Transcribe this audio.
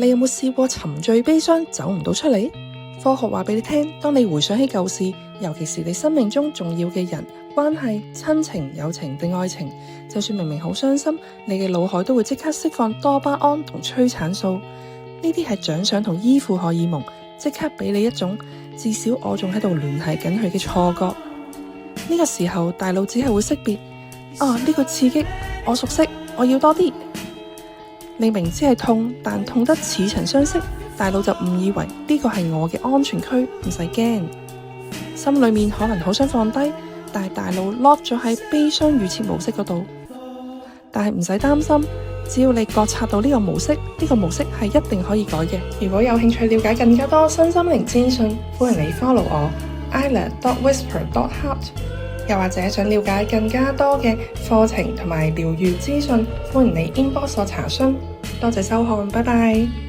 你有冇試過沉醉悲傷走唔到出嚟？科學話俾你聽，當你回想起舊事，尤其是你生命中重要嘅人、關係、親情、友情定愛情，就算明明好傷心，你嘅腦海都會即刻釋放多巴胺同催產素，呢啲係獎賞同依附荷爾蒙，即刻俾你一種至少我仲喺度聯繫緊佢嘅錯覺。呢個時候大腦只係會識別，呢個刺激我熟悉，我要多啲。你明知係痛，但痛得似曾相識，大腦就誤以為呢個係我嘅安全區，唔使驚。心裏面可能好想放低，但係大腦 lock 咗喺悲傷預設模式嗰度。但係唔使擔心，只要你覺察到呢個模式，呢個模式係一定可以改嘅。如果有興趣了解更加多身心靈資訊，歡迎你 follow 我 Isla.whisper.heart， 又或者想了解更加多嘅課程同埋療癒資訊，歡迎你 inbox 我查詢。多謝收看，拜拜。